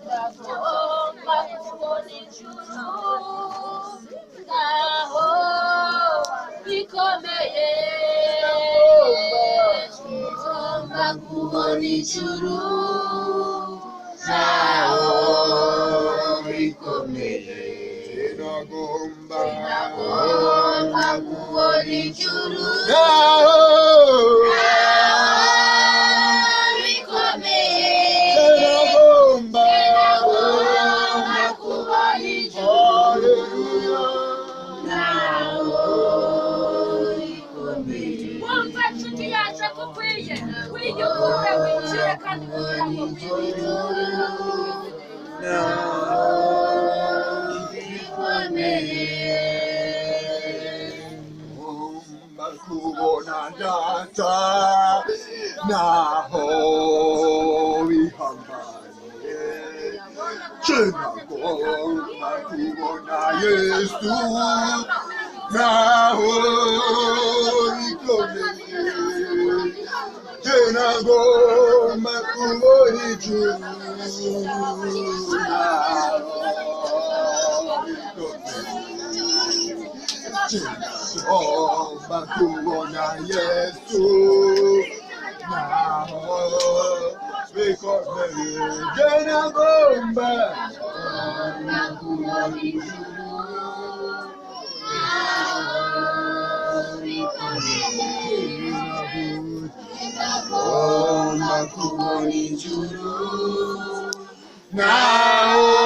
ndagomba kubona ijuru naho bikomeye ngomba kubona ijuru naho bikomeye Nagomba kubona ijuru naho bikomeye nagomba kubona ijuru wumva inshuti yaje kukwiye wiyukure winjire kandi kugira ngo ngomba kubona data naho bihanganye nagomba kubona Yesu naho bikomeye nagomba kubona ijuru ngomba kubona Yesu naho bikomeye nagomba kubona ijuru ngomba kubona ijuru naho